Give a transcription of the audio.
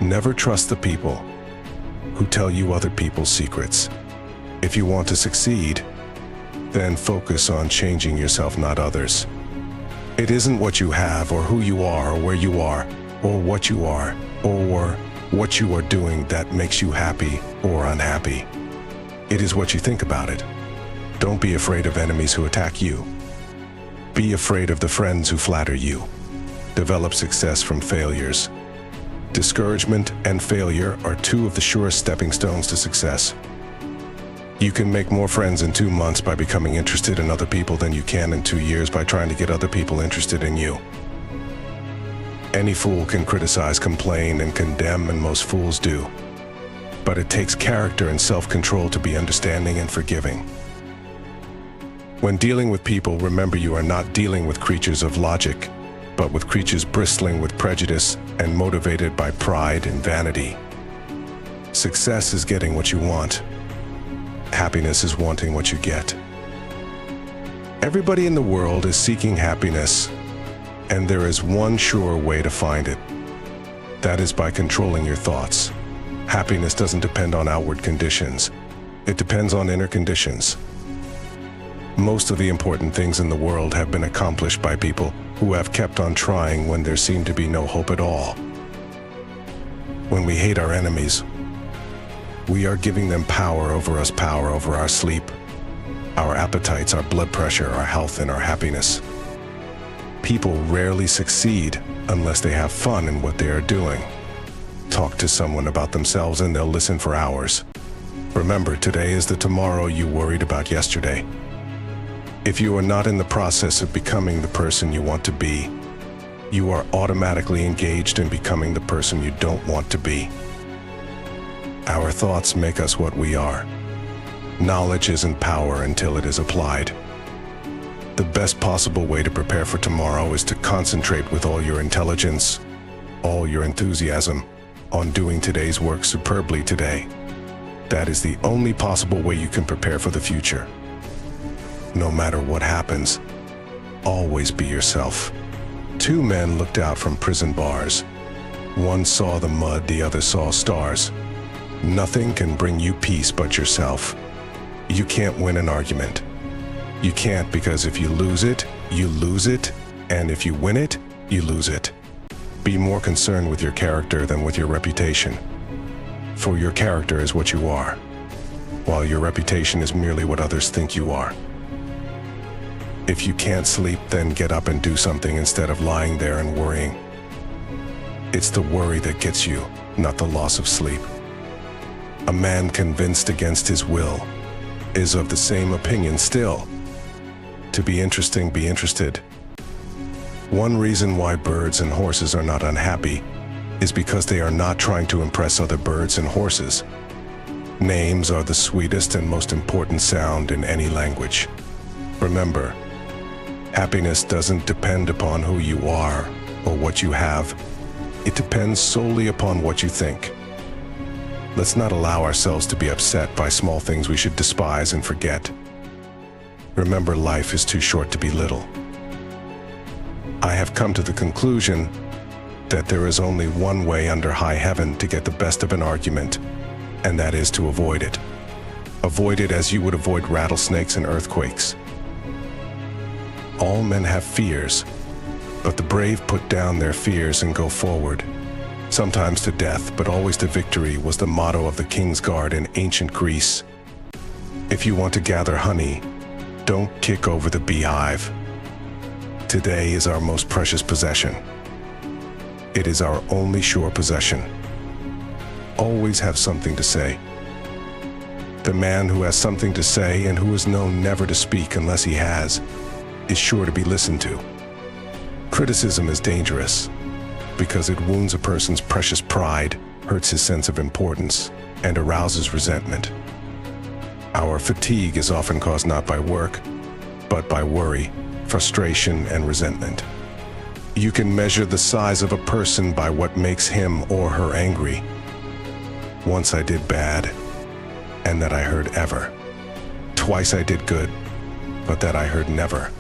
Never trust the people who tell you other people's secrets. If you want to succeed, then focus on changing yourself, not others. It isn't what you have or who you are or where you are or what you are or what you are doing that makes you happy or unhappy. It is what you think about it. Don't be afraid of enemies who attack you. Be afraid of the friends who flatter you. Develop success from failures. Discouragement and failure are two of the surest stepping stones to success. You can make more friends in 2 months by becoming interested in other people than you can in 2 years by trying to get other people interested in you. Any fool can criticize, complain, and condemn, and most fools do. But it takes character and self-control to be understanding and forgiving. When dealing with people, remember you are not dealing with creatures of logic, but with creatures bristling with prejudice and motivated by pride and vanity. Success is getting what you want. Happiness is wanting what you get. Everybody in the world is seeking happiness, and there is one sure way to find it. That is by controlling your thoughts. Happiness doesn't depend on outward conditions. It depends on inner conditions. Most of the important things in the world have been accomplished by people who have kept on trying when there seemed to be no hope at all. When we hate our enemies, we are giving them power over us, power over our sleep, our appetites, our blood pressure, our health, and our happiness. People rarely succeed unless they have fun in what they are doing. Talk to someone about themselves and they'll listen for hours. Remember, today is the tomorrow you worried about yesterday. If you are not in the process of becoming the person you want to be, you are automatically engaged in becoming the person you don't want to be. Our thoughts make us what we are. Knowledge isn't power until it is applied. The best possible way to prepare for tomorrow is to concentrate with all your intelligence, all your enthusiasm, on doing today's work superbly today. That is the only possible way you can prepare for the future. No matter what happens, always be yourself. 2 men looked out from prison bars. One saw the mud, the other saw stars. Nothing can bring you peace but yourself. You can't win an argument. You can't, because if you lose it, you lose it, and if you win it, you lose it. Be more concerned with your character than with your reputation. For your character is what you are, while your reputation is merely what others think you are. If you can't sleep, then get up and do something instead of lying there and worrying. It's the worry that gets you, not the loss of sleep. A man convinced against his will is of the same opinion still. To be interesting, be interested. One reason why birds and horses are not unhappy is because they are not trying to impress other birds and horses. Names are the sweetest and most important sound in any language. Remember, happiness doesn't depend upon who you are or what you have. It depends solely upon what you think. Let's not allow ourselves to be upset by small things we should despise and forget. Remember, life is too short to be little. I have come to the conclusion that there is only one way under high heaven to get the best of an argument, and that is to avoid it. Avoid it as you would avoid rattlesnakes and earthquakes. All men have fears, but the brave put down their fears and go forward. Sometimes to death, but always to victory was the motto of the King's Guard in ancient Greece. If you want to gather honey, don't kick over the beehive. Today is our most precious possession. It is our only sure possession. Always have something to say. The man who has something to say and who is known never to speak unless he has, is sure to be listened to. Criticism is dangerous because it wounds a person's precious pride, hurts his sense of importance, and arouses resentment. Our fatigue is often caused not by work, but by worry, frustration, and resentment. You can measure the size of a person by what makes him or her angry. Once I did bad, and that I heard ever. Twice I did good, but that I heard never.